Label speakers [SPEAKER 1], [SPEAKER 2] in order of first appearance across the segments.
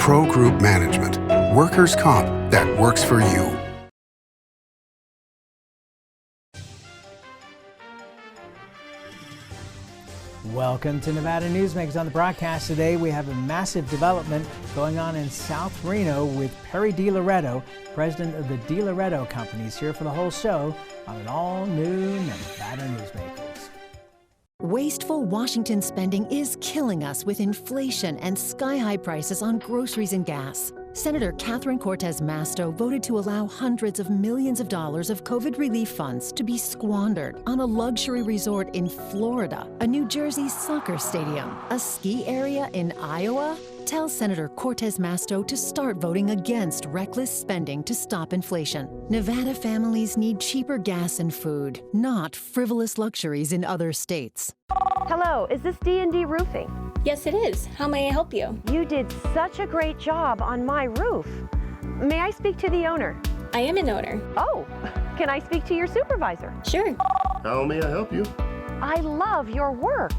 [SPEAKER 1] Pro Group Management, workers' comp that works for you.
[SPEAKER 2] Welcome to Nevada Newsmakers. On the broadcast today, we have a massive development going on in South Reno with Perry Loretto, president of the Loretto Company. He's here for the whole show on an all-new Nevada Newsmakers.
[SPEAKER 3] Wasteful Washington spending is killing us with inflation and sky-high prices on groceries and gas. Senator Catherine Cortez Masto voted to allow hundreds of millions of dollars of COVID relief funds to be squandered on a luxury resort in Florida, a New Jersey soccer stadium, a ski area in Iowa. Tell Senator Cortez Masto to start voting against reckless spending to stop inflation. Nevada families need cheaper gas and food, not frivolous luxuries in other states.
[SPEAKER 4] Hello, is this D&D Roofing?
[SPEAKER 5] Yes, it is. How may I help you?
[SPEAKER 4] You did such a great job on my roof. May I speak to the owner?
[SPEAKER 5] I am an owner.
[SPEAKER 4] Oh, can I speak to your supervisor?
[SPEAKER 5] Sure.
[SPEAKER 6] How may I help you?
[SPEAKER 4] I love your work.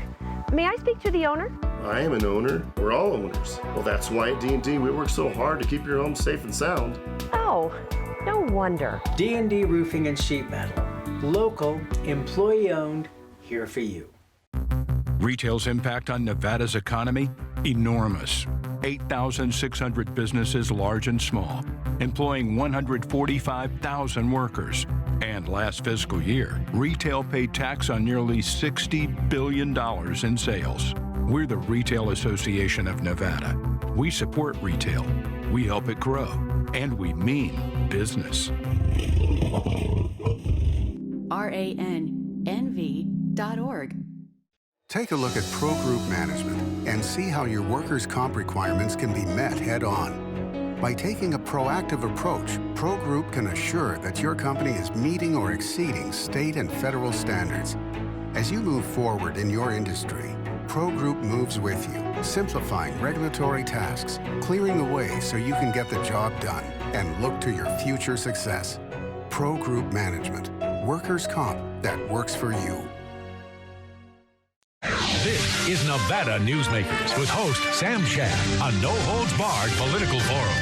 [SPEAKER 4] May I speak to the owner?
[SPEAKER 6] I am an owner. We're all owners. Well, that's why at D&D we work so hard to keep your home safe and sound.
[SPEAKER 4] Oh, no wonder.
[SPEAKER 2] D&D Roofing and Sheet Metal. Local, employee-owned, here for you.
[SPEAKER 7] Retail's impact on Nevada's economy? Enormous. 8,600 businesses, large and small, employing 145,000 workers. And last fiscal year, retail paid tax on nearly $60 billion in sales. We're the Retail Association of Nevada. We support retail, we help it grow, and we mean business.
[SPEAKER 8] RANNV.org.
[SPEAKER 1] Take a look at Pro Group Management and see how your workers' comp requirements can be met head-on. By taking a proactive approach, Pro Group can assure that your company is meeting or exceeding state and federal standards. As you move forward in your industry, Pro Group moves with you, simplifying regulatory tasks, clearing the way so you can get the job done and look to your future success. Pro Group Management, workers' comp that works for you.
[SPEAKER 9] This is Nevada Newsmakers with host Sam Shad, a no-holds-barred political forum.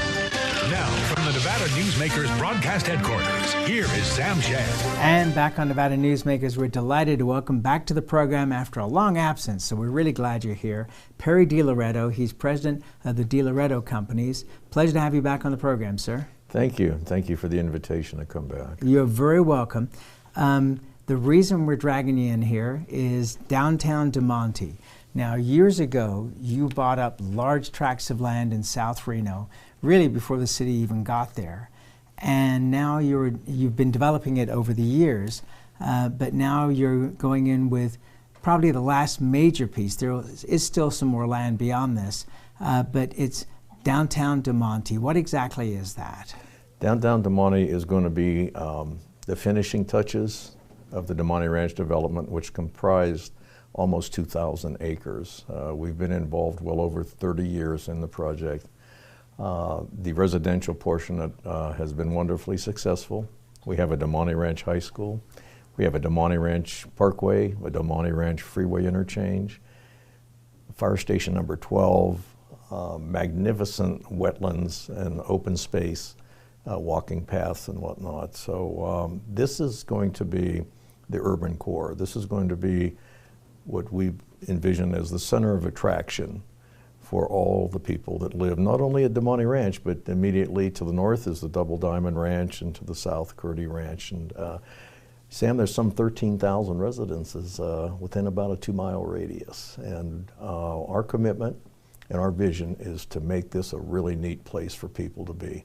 [SPEAKER 9] Now, from the Nevada Newsmakers broadcast headquarters, here is Sam Shad.
[SPEAKER 2] And back on Nevada Newsmakers, we're delighted to welcome back to the program after a long absence, so we're really glad you're here, Perry Loretto. He's president of the Loretto Companies. Pleasure to have you back on the program, sir.
[SPEAKER 10] Thank you. Thank you for the invitation to come back.
[SPEAKER 2] You're very welcome. The reason we're dragging you in here is downtown DeMonte. Now, years ago, you bought up large tracts of land in South Reno, really before the city even got there. And now you've been developing it over the years, but now you're going in with probably the last major piece. There is still some more land beyond this, but it's downtown DeMonte. What exactly is that?
[SPEAKER 10] Downtown DeMonte is going to be the finishing touches of the DeMonte Ranch development, which comprised almost 2,000 acres. We've been involved well over 30 years in the project. The residential portion has been wonderfully successful. We have a DeMonte Ranch High School. We have a DeMonte Ranch Parkway, a DeMonte Ranch Freeway interchange, Fire Station number 12, magnificent wetlands and open space, walking paths and whatnot. So this is going to be the urban core. This is going to be what we envision as the center of attraction for all the people that live not only at DeMonte Ranch, but immediately to the north is the Double Diamond Ranch, and to the south, Curdy Ranch. And Sam, there's some 13,000 residences within about a 2-mile radius. And our commitment and our vision is to make this a really neat place for people to be.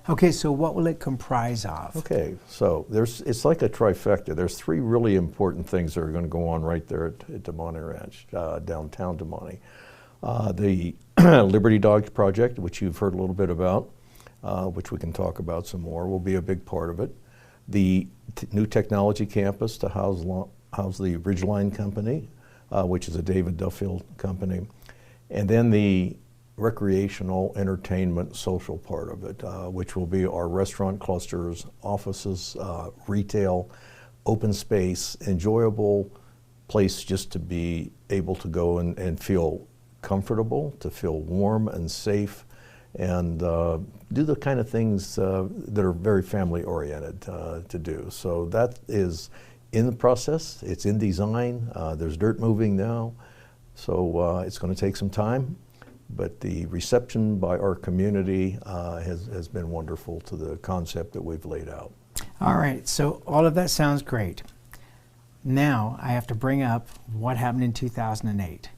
[SPEAKER 2] Okay, so what will it comprise of?
[SPEAKER 10] Okay, so it's like a trifecta. There's 3 really important things that are going to go on right there at DeMonte Ranch, downtown DeMonte. The Liberty Dogs project, which you've heard a little bit about, which we can talk about some more, will be a big part of it. The new technology campus to house the Ridgeline Company, which is a David Duffield company. And then the recreational, entertainment, social part of it, which will be our restaurant clusters, offices, retail, open space, enjoyable place just to be able to go and feel comfortable, to feel warm and safe, and do the kind of things that are very family oriented to do. So that is in the process, it's in design, there's dirt moving now, so it's going to take some time, but the reception by our community has been wonderful to the concept that we've laid out.
[SPEAKER 2] All right, so all of that sounds great. Now I have to bring up what happened in 2008.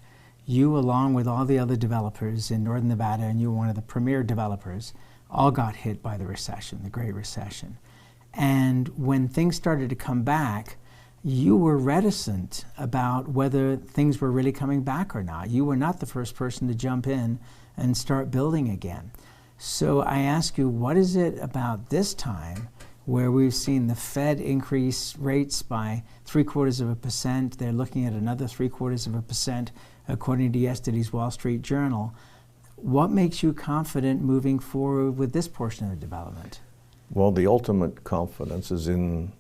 [SPEAKER 2] You, along with all the other developers in Northern Nevada, and you were one of the premier developers, all got hit by the recession, the Great Recession. And when things started to come back, you were reticent about whether things were really coming back or not. You were not the first person to jump in and start building again. So I ask you, what is it about this time where we've seen the Fed increase rates by 0.75%, they're looking at another 0.75% according to yesterday's Wall Street Journal. What makes you confident moving forward with this portion of the development?
[SPEAKER 10] Well, the ultimate confidence is in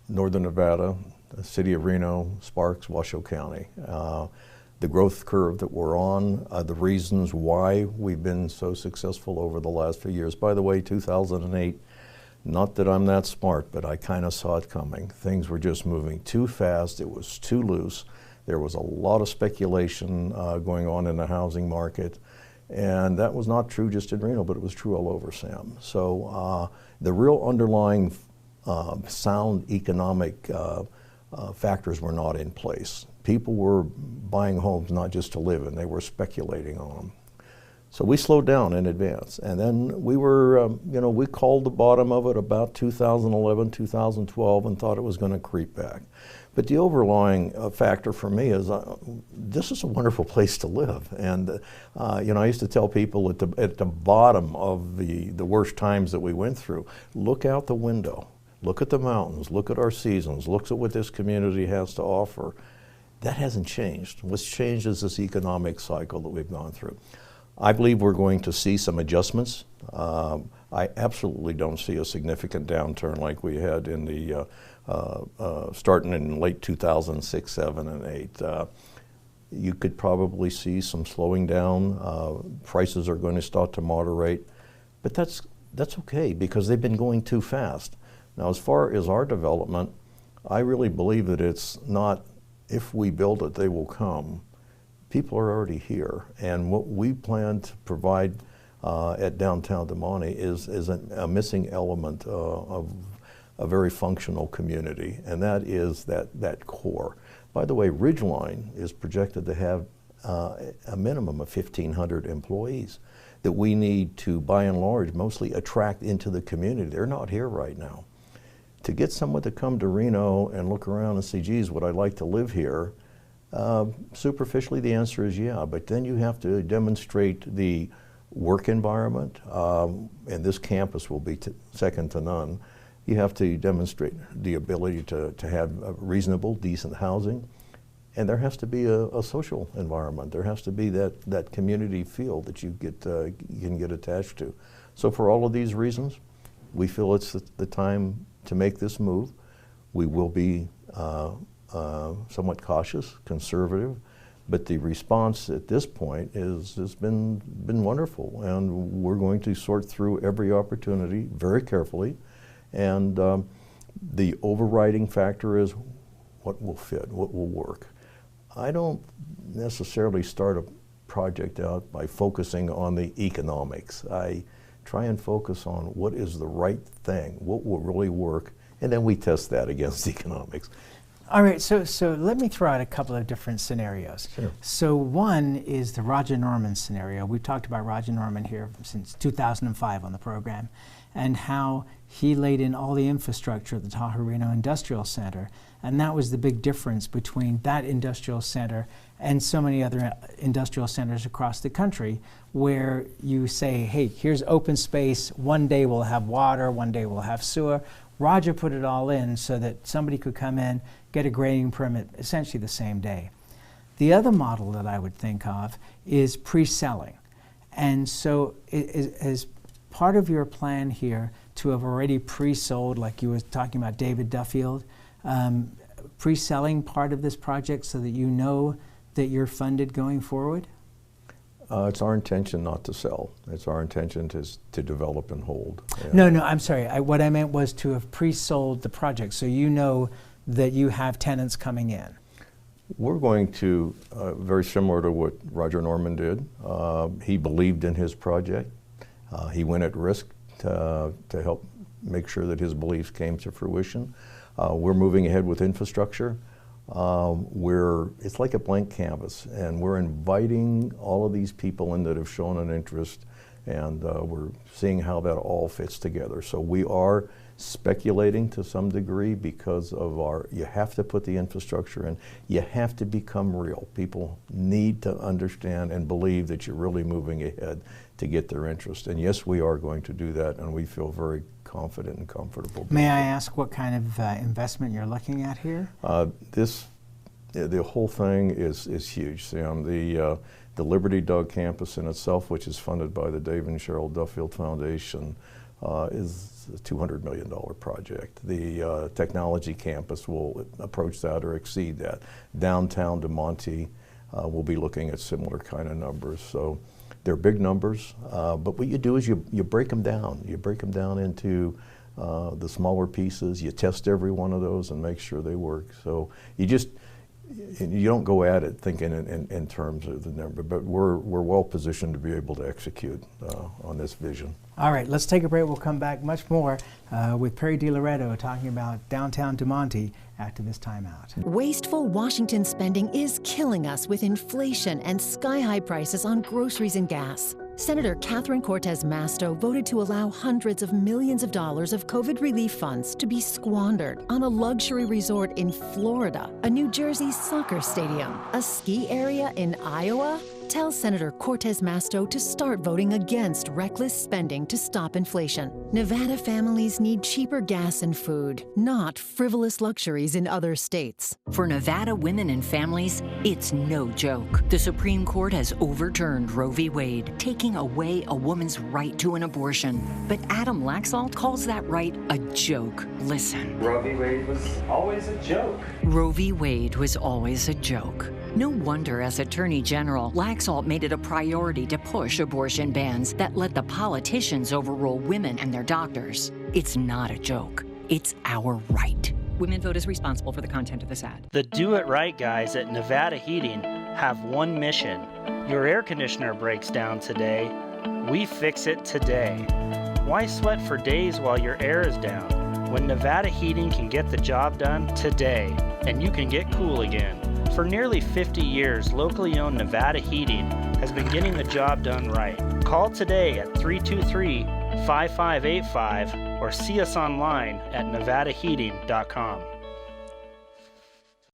[SPEAKER 10] Northern Nevada, the city of Reno, Sparks, Washoe County. The growth curve that we're on, the reasons why we've been so successful over the last few years. By the way, 2008, not that I'm that smart, but I kind of saw it coming. Things were just moving too fast, it was too loose. There was a lot of speculation going on in the housing market. And that was not true just in Reno, but it was true all over, Sam. So the real underlying sound economic factors were not in place. People were buying homes not just to live in, they were speculating on them. So we slowed down in advance. And then we were, we called the bottom of it about 2011, 2012 and thought it was going to creep back. But the overlying factor for me is this is a wonderful place to live. And I used to tell people at the bottom of the worst times that we went through, look out the window, look at the mountains, look at our seasons, look at what this community has to offer. That hasn't changed. What's changed is this economic cycle that we've gone through. I believe we're going to see some adjustments. I absolutely don't see a significant downturn like we had in the starting in late 2006, 7, and 8. You could probably see some slowing down. Prices are going to start to moderate, but that's okay because they've been going too fast. Now, as far as our development, I really believe that it's not if we build it, they will come. People are already here, and what we plan to provide at downtown Damonte is a missing element of a very functional community, and that is that core. By the way, Ridgeline is projected to have a minimum of 1,500 employees that we need to, by and large, mostly attract into the community. They're not here right now. To get someone to come to Reno and look around and say, geez, would I like to live here? Superficially, the answer is yeah, but then you have to demonstrate the work environment, and this campus will be second to none. You have to demonstrate the ability to have reasonable, decent housing, and there has to be a social environment. There has to be that community feel that you can get attached to. So for all of these reasons, we feel it's the time to make this move. We will be somewhat cautious, conservative, but the response at this point has been wonderful, and we're going to sort through every opportunity very carefully, and the overriding factor is what will fit, what will work. I don't necessarily start a project out by focusing on the economics. I try and focus on what is the right thing, what will really work, and then we test that against economics.
[SPEAKER 2] All right, so let me throw out a couple of different scenarios.
[SPEAKER 10] Sure.
[SPEAKER 2] So one is the Roger Norman scenario. We've talked about Roger Norman here since 2005 on the program, and how he laid in all the infrastructure at the Tahoe Reno Industrial Center, and that was the big difference between that industrial center and so many other industrial centers across the country, where you say, hey, here's open space, one day we'll have water, one day we'll have sewer. Roger put it all in so that somebody could come in, get a grading permit essentially the same day. The other model that I would think of is pre-selling. And so is part of your plan here to have already pre-sold, like you were talking about David Duffield, pre-selling part of this project so that you know that you're funded going forward?
[SPEAKER 10] It's our intention not to sell. It's our intention to develop and hold.
[SPEAKER 2] No, I'm sorry. What I meant was to have pre-sold the project, so you know that you have tenants coming in.
[SPEAKER 10] We're going to, very similar to what Roger Norman did. He believed in his project. He went at risk to help make sure that his beliefs came to fruition. We're moving ahead with infrastructure. It's like a blank canvas, and we're inviting all of these people in that have shown an interest, and we're seeing how that all fits together. So we are speculating to some degree because of you have to put the infrastructure in, you have to become real. People need to understand and believe that you're really moving ahead to get their interest. And yes, we are going to do that, and we feel very confident and comfortable.
[SPEAKER 2] May I ask what kind of investment you're looking at here?
[SPEAKER 10] The whole thing is huge, Sam. The Liberty Dog campus in itself, which is funded by the Dave and Cheryl Duffield Foundation, is a $200 million project. The technology campus will approach that or exceed that. Downtown DeMonte will be looking at similar kind of numbers. So they're big numbers, but what you do is you break them down. You break them down into the smaller pieces. You test every one of those and make sure they work. So you don't go at it thinking in terms of the number, but we're well positioned to be able to execute on this vision.
[SPEAKER 2] All right, let's take a break. We'll come back much more with Perry Loretto talking about downtown DeMonte after this timeout.
[SPEAKER 3] Wasteful Washington spending is killing us with inflation and sky-high prices on groceries and gas. Senator Catherine Cortez Masto voted to allow hundreds of millions of dollars of COVID relief funds to be squandered on a luxury resort in Florida, a New Jersey soccer stadium, a ski area in Iowa. Tell Senator Cortez Masto to start voting against reckless spending to stop inflation. Nevada families need cheaper gas and food, not frivolous luxuries in other states.
[SPEAKER 8] For Nevada women and families, it's no joke. The Supreme Court has overturned Roe v. Wade, taking away a woman's right to an abortion. But Adam Laxalt calls that right a joke. Listen.
[SPEAKER 11] Roe v. Wade was always a joke.
[SPEAKER 8] Roe v. Wade was always a joke. No wonder, as Attorney General, Laxalt made it a priority to push abortion bans that let the politicians overrule women and their doctors. It's not a joke. It's our right. Women Vote is responsible for the content of this ad.
[SPEAKER 11] The Do It Right guys at Nevada Heating have one mission. Your air conditioner breaks down today. We fix it today. Why sweat for days while your air is down when Nevada Heating can get the job done today and you can get cool again? For nearly 50 years, locally owned Nevada Heating has been getting the job done right. Call today at 323-5585 or see us online at nevadaheating.com.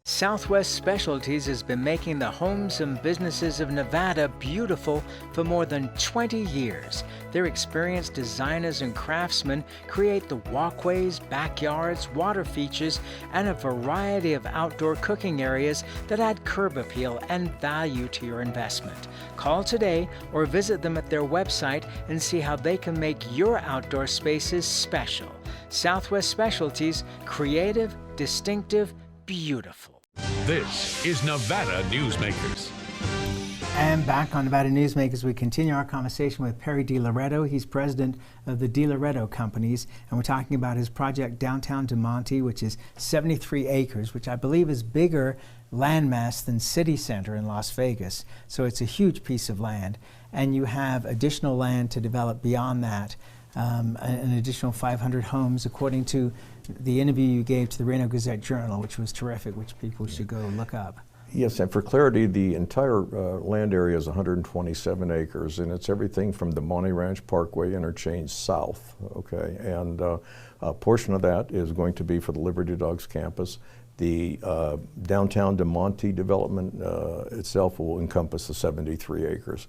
[SPEAKER 2] Southwest Specialties has been making the homes and businesses of Nevada beautiful for more than 20 years. Their experienced designers and craftsmen create the walkways, backyards, water features, and a variety of outdoor cooking areas that add curb appeal and value to your investment. Call today or visit them at their website and see how they can make your outdoor spaces special. Southwest Specialties, creative, distinctive, beautiful.
[SPEAKER 9] This is Nevada Newsmakers.
[SPEAKER 2] And back on Nevada Newsmakers, we continue our conversation with Perry Loretto. He's president of the Loretto Companies, and we're talking about his project downtown DeMonte, which is 73 acres, which I believe is bigger landmass than City Center in Las Vegas. So it's a huge piece of land, and you have additional land to develop beyond that. An additional 500 homes, according to the interview you gave to the Reno Gazette-Journal, which was terrific, which people should go look up.
[SPEAKER 10] Yes, and for clarity, the entire land area is 127 acres, and it's everything from the Monte Ranch Parkway interchange south, okay? And a portion of that is going to be for the Liberty Dogs campus. The downtown DeMonte development itself will encompass the 73 acres.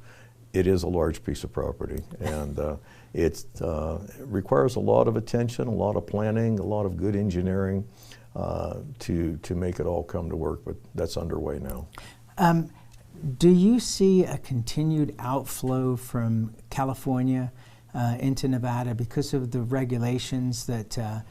[SPEAKER 10] It is a large piece of property, and it requires a lot of attention, a lot of planning, a lot of good engineering to make it all come to work, but that's underway now.
[SPEAKER 2] Do you see a continued outflow from California into Nevada because of the regulations that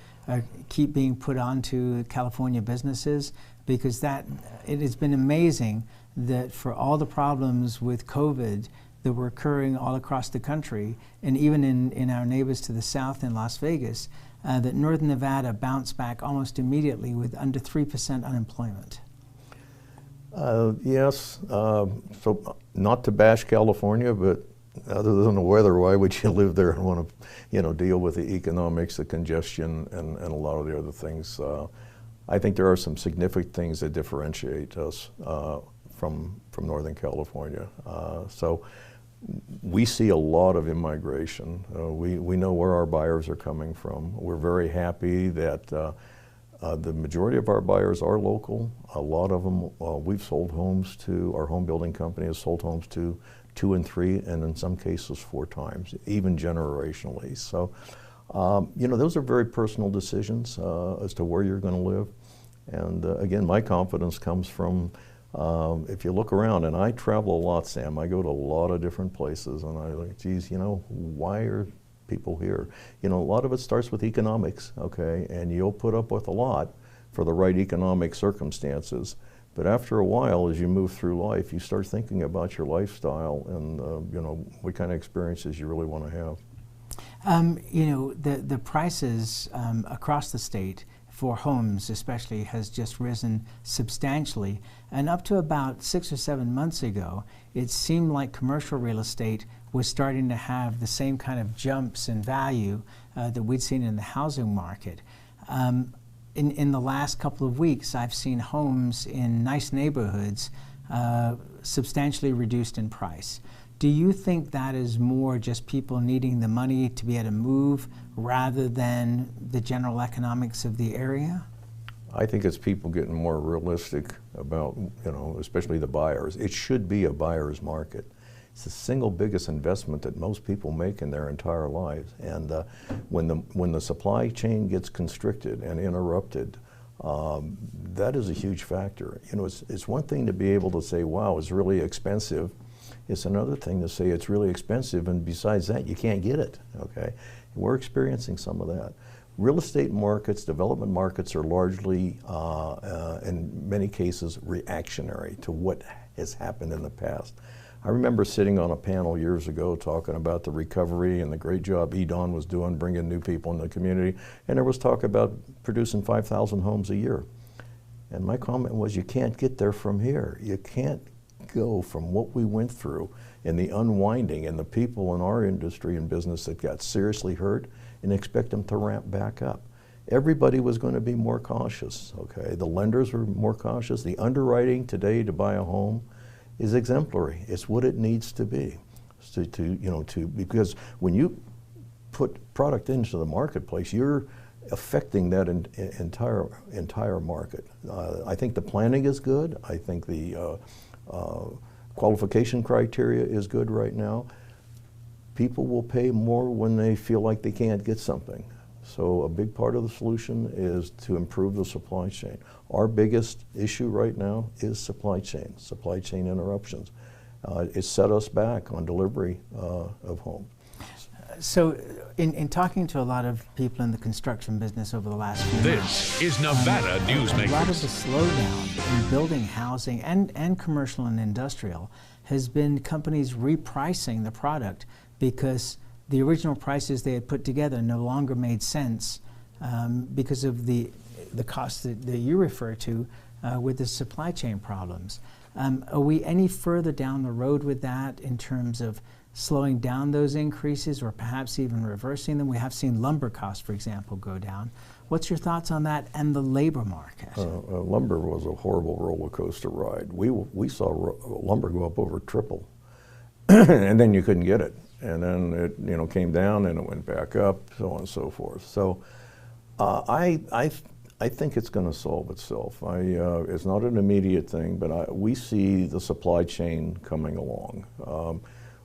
[SPEAKER 2] keep being put onto California businesses? Because it has been amazing that for all the problems with COVID, that were occurring all across the country, and even in our neighbors to the south in Las Vegas, that Northern Nevada bounced back almost immediately with under 3% unemployment.
[SPEAKER 10] Yes, so not to bash California, but other than the weather, why would you live there and want to, deal with the economics, the congestion, and a lot of the other things? I think there are some significant things that differentiate us from Northern California. So we see a lot of immigration. We know where our buyers are coming from. We're very happy that the majority of our buyers are local. A lot of them, we've sold homes to, our home building company has sold homes to 2 and 3, and in some cases 4 times, even generationally. So, those are very personal decisions as to where you're going to live. And again, my confidence comes from, if you look around, and I travel a lot, Sam, I go to a lot of different places, and I like, geez, why are people here? A lot of it starts with economics, okay, and you'll put up with a lot for the right economic circumstances. But after a while, as you move through life, you start thinking about your lifestyle and what kind of experiences you really want to have.
[SPEAKER 2] The prices across the state for homes especially has just risen substantially. And up to about 6 or 7 months ago, it seemed like commercial real estate was starting to have the same kind of jumps in value that we'd seen in the housing market. In the last couple of weeks, I've seen homes in nice neighborhoods substantially reduced in price. Do you think that is more just people needing the money to be able to move rather than the general economics of the area?
[SPEAKER 10] I think it's people getting more realistic about, especially the buyers. It should be a buyer's market. It's the single biggest investment that most people make in their entire lives. And when the supply chain gets constricted and interrupted, that is a huge factor. It's one thing to be able to say, wow, it's really expensive. It's another thing to say it's really expensive, and besides that, you can't get it, okay? We're experiencing some of that. Real estate markets, development markets are largely, in many cases, reactionary to what has happened in the past. I remember sitting on a panel years ago talking about the recovery and the great job EDON was doing bringing new people in the community, and there was talk about producing 5,000 homes a year. And my comment was, you can't get there from here. You can't go from what we went through and the unwinding and the people in our industry and business that got seriously hurt and expect them to ramp back up. Everybody was going to be more cautious, okay? The lenders were more cautious. The underwriting today to buy a home is exemplary. It's what it needs to be. Because when you put product into the marketplace, you're affecting that entire market. I think the planning is good. I think the qualification criteria is good right now. People will pay more when they feel like they can't get something. So a big part of the solution is to improve the supply chain. Our biggest issue right now is supply chain interruptions. It set us back on delivery of homes.
[SPEAKER 2] So in talking to a lot of people in the construction business over the last few months,
[SPEAKER 9] this is Nevada Newsmakers.
[SPEAKER 2] A lot of the slowdown in building housing and commercial and industrial has been companies repricing the product because the original prices they had put together no longer made sense because of the costs that you refer to with the supply chain problems. Are we any further down the road with that in terms of slowing down those increases or perhaps even reversing them? We have seen lumber costs, for example, go down. What's your thoughts on that and the labor market?
[SPEAKER 10] Lumber was a horrible roller coaster ride. We saw lumber go up over triple, and then you couldn't get it. And then it came down and it went back up, so on and so forth. So I think it's going to solve itself. It's not an immediate thing, but we see the supply chain coming along.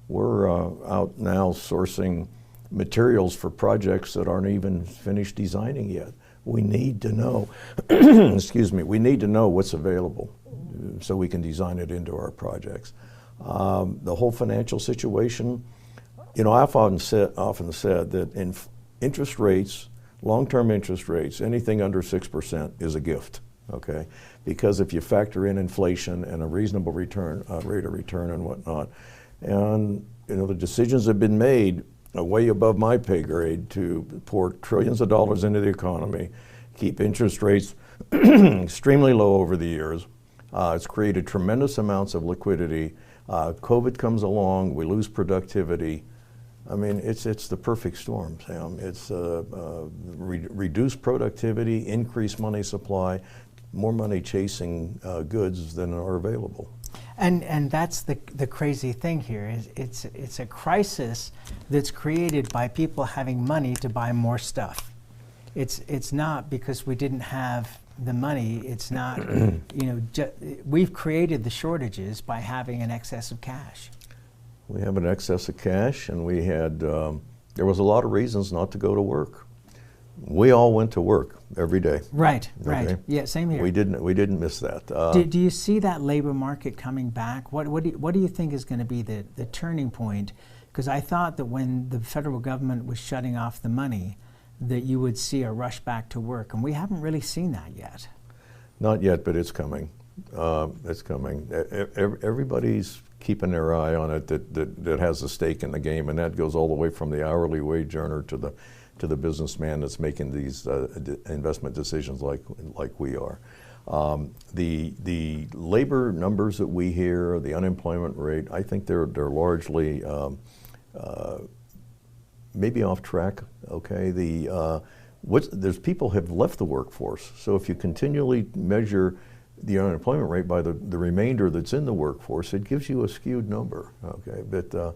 [SPEAKER 10] We're out now sourcing materials for projects that aren't even finished designing yet. We need to know, excuse me, we need to know what's available so we can design it into our projects. The whole financial situation, I've often said that in interest rates, long-term interest rates, anything under 6% is a gift, okay? Because if you factor in inflation and a reasonable return, rate of return and whatnot, And the decisions have been made way above my pay grade to pour trillions of dollars into the economy, keep interest rates extremely low over the years. It's created tremendous amounts of liquidity. COVID comes along, we lose productivity. I mean, it's the perfect storm, Sam. It's reduced productivity, increased money supply, more money chasing goods than are available.
[SPEAKER 2] And that's the crazy thing here. It's a crisis that's created by people having money to buy more stuff. It's not because we didn't have the money. It's not, we've created the shortages by having an excess of cash.
[SPEAKER 10] We have an excess of cash, and we had, there was a lot of reasons not to go to work. We all went to work every day.
[SPEAKER 2] Right,
[SPEAKER 10] okay?
[SPEAKER 2] right. Yeah, same here.
[SPEAKER 10] We didn't miss that.
[SPEAKER 2] Do you see that labor market coming back? What do you think is going to be the turning point? Because I thought that when the federal government was shutting off the money, that you would see a rush back to work, and we haven't really seen that yet.
[SPEAKER 10] Not yet, but it's coming. It's coming. Everybody's keeping their eye on it that has a stake in the game, and that goes all the way from the hourly wage earner to the businessman that's making these investment decisions like we are. The labor numbers that we hear, the unemployment rate, I think they're largely maybe off track. Okay, there's people have left the workforce. So if you continually measure the unemployment rate by the remainder that's in the workforce, it gives you a skewed number. Okay, but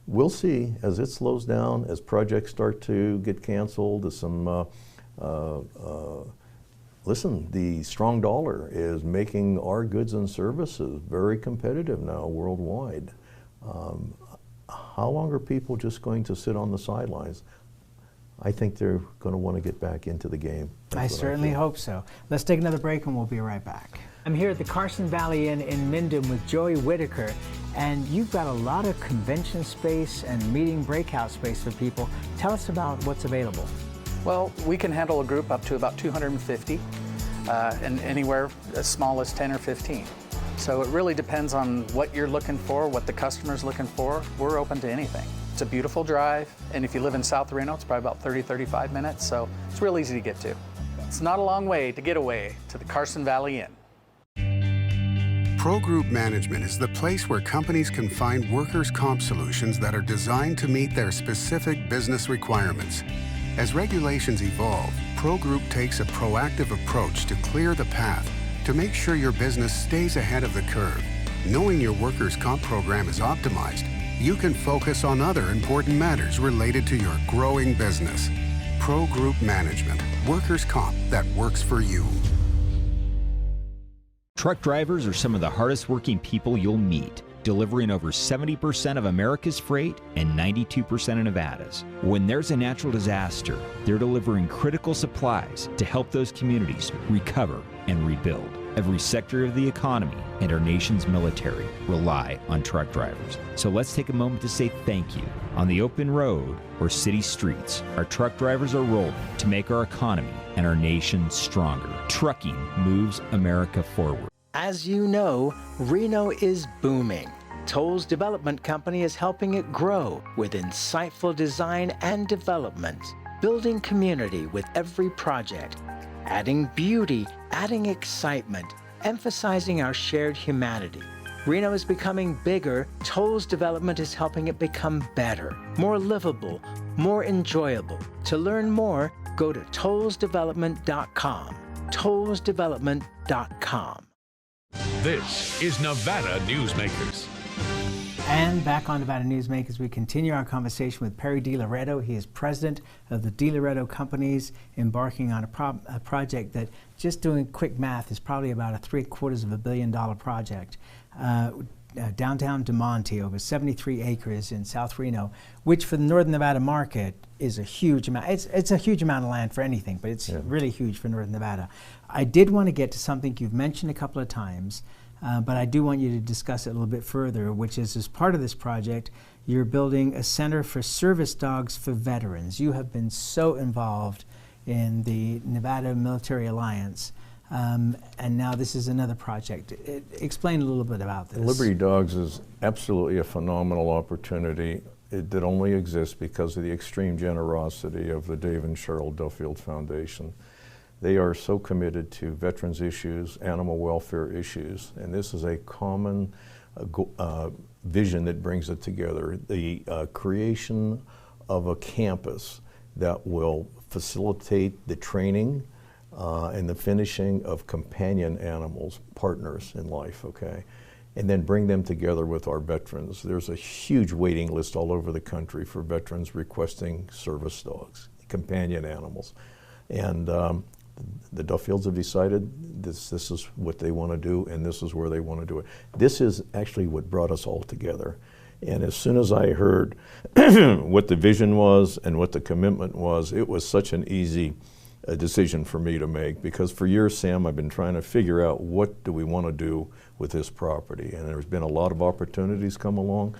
[SPEAKER 10] we'll see as it slows down, as projects start to get canceled, as some listen, the strong dollar is making our goods and services very competitive now worldwide. How long are people just going to sit on the sidelines? I think they're going to want to get back into the game.
[SPEAKER 2] I certainly hope so. Let's take another break and we'll be right back. I'm here at the Carson Valley Inn in Minden with Joey Whitaker, and you've got a lot of convention space and meeting breakout space for people. Tell us about what's available.
[SPEAKER 12] Well, we can handle a group up to about 250 and anywhere as small as 10 or 15. So it really depends on what you're looking for, what the customer's looking for. We're open to anything. It's a beautiful drive, and if you live in South Reno, it's probably about 30-35 minutes, so it's real easy to get to. It's not a long way to get away to the Carson Valley Inn.
[SPEAKER 1] Pro Group Management is the place where companies can find workers' comp solutions that are designed to meet their specific business requirements. As regulations evolve, Pro Group takes a proactive approach to clear the path to make sure your business stays ahead of the curve. Knowing your workers' comp program is optimized, you can focus on other important matters related to your growing business. Pro Group Management, workers' comp that works for you.
[SPEAKER 13] Truck drivers are some of the hardest working people you'll meet, delivering over 70% of America's freight and 92% of Nevada's. When there's a natural disaster, they're delivering critical supplies to help those communities recover and rebuild. Every sector of the economy and our nation's military rely on truck drivers. So let's take a moment to say thank you. On the open road or city streets, our truck drivers are rolling to make our economy and our nation stronger. Trucking moves America forward.
[SPEAKER 2] As you know, Reno is booming. Toll's development company is helping it grow with insightful design and development, building community with every project, adding beauty, adding excitement, emphasizing our shared humanity. Reno is becoming bigger. Toll's development is helping it become better, more livable, more enjoyable. To learn more, go to tollsdevelopment.com. tollsdevelopment.com.
[SPEAKER 9] This is Nevada Newsmakers.
[SPEAKER 2] And back on Nevada Newsmakers, we continue our conversation with Perry D. Loretto. He is president of the D. Loretto Companies, embarking on a project that, just doing quick math, is probably about a $750 million project. Downtown DeMonte, over 73 acres in South Reno, which for the Northern Nevada market is a huge amount. It's a huge amount of land for anything, but it's really huge for Northern Nevada. I did want to get to something you've mentioned a couple of times, but I do want you to discuss it a little bit further, which is, as part of this project, you're building a center for service dogs for veterans. You have been so involved in the Nevada Military Alliance. and now this is another project. Explain a little bit about this.
[SPEAKER 10] Liberty Dogs is absolutely a phenomenal opportunity. It did only exist because of the extreme generosity of the Dave and Cheryl Duffield Foundation. They are so committed to veterans issues, animal welfare issues, and this is a common vision that brings it together. The creation of a campus that will facilitate the training and the finishing of companion animals, partners in life, okay? And then bring them together with our veterans. There's a huge waiting list all over the country for veterans requesting service dogs, companion animals. And the Duffields have decided this is what they want to do, and this is where they want to do it. This is actually what brought us all together. And as soon as I heard what the vision was and what the commitment was, it was such an easy decision for me to make, because for years, Sam, I've been trying to figure out what do we want to do with this property, and there's been a lot of opportunities come along.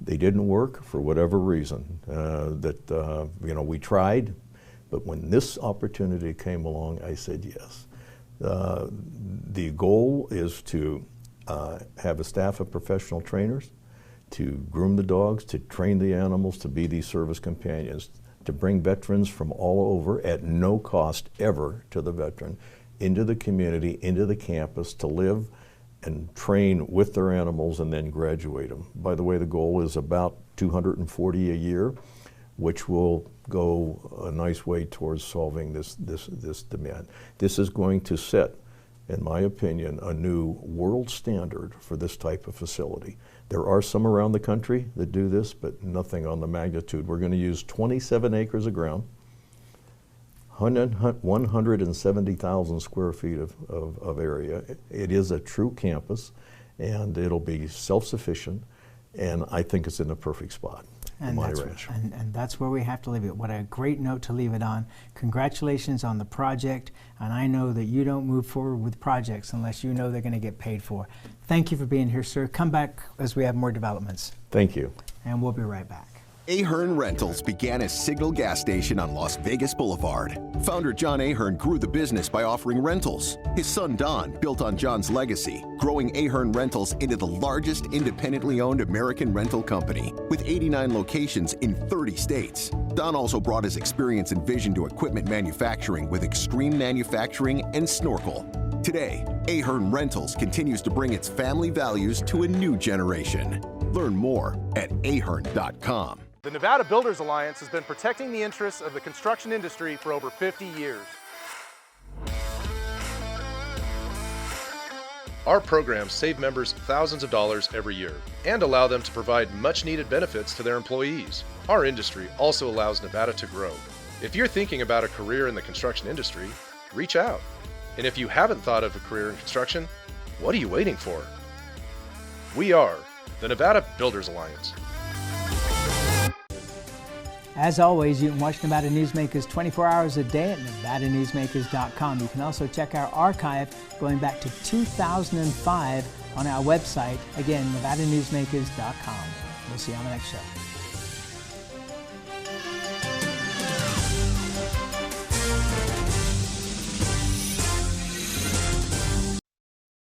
[SPEAKER 10] They didn't work for whatever reason. We tried, but when this opportunity came along, I said yes. The goal is to have a staff of professional trainers, to groom the dogs, to train the animals to be these service companions, to bring veterans from all over at no cost ever to the veteran into the community, into the campus, to live and train with their animals and then graduate them. By the way, the goal is about 240 a year, which will go a nice way towards solving this demand. This is going to set, in my opinion, a new world standard for this type of facility. There are some around the country that do this, but nothing on the magnitude. We're going to use 27 acres of ground, 170,000 square feet of area. It is a true campus, and it'll be self-sufficient, and I think it's in the perfect spot.
[SPEAKER 2] And that's where we have to leave it. What a great note to leave it on. Congratulations on the project, and I know that you don't move forward with projects unless you know they're going to get paid for. Thank you for being here, sir. Come back as we have more developments.
[SPEAKER 10] Thank you.
[SPEAKER 2] And we'll be right back.
[SPEAKER 14] Ahern Rentals began as Signal Gas Station on Las Vegas Boulevard. Founder John Ahern grew the business by offering rentals. His son Don built on John's legacy, growing Ahern Rentals into the largest independently owned American rental company with 89 locations in 30 states. Don also brought his experience and vision to equipment manufacturing with Extreme Manufacturing and Snorkel. Today, Ahern Rentals continues to bring its family values to a new generation. Learn more at ahern.com.
[SPEAKER 15] The Nevada Builders Alliance has been protecting the interests of the construction industry for over 50 years.
[SPEAKER 16] Our programs save members thousands of dollars every year and allow them to provide much-needed benefits to their employees. Our industry also allows Nevada to grow. If you're thinking about a career in the construction industry, reach out. And if you haven't thought of a career in construction, what are you waiting for? We are the Nevada Builders Alliance.
[SPEAKER 2] As always, you can watch Nevada Newsmakers 24 hours a day at nevadanewsmakers.com. You can also check our archive going back to 2005 on our website. Again, nevadanewsmakers.com. We'll see you on the next show.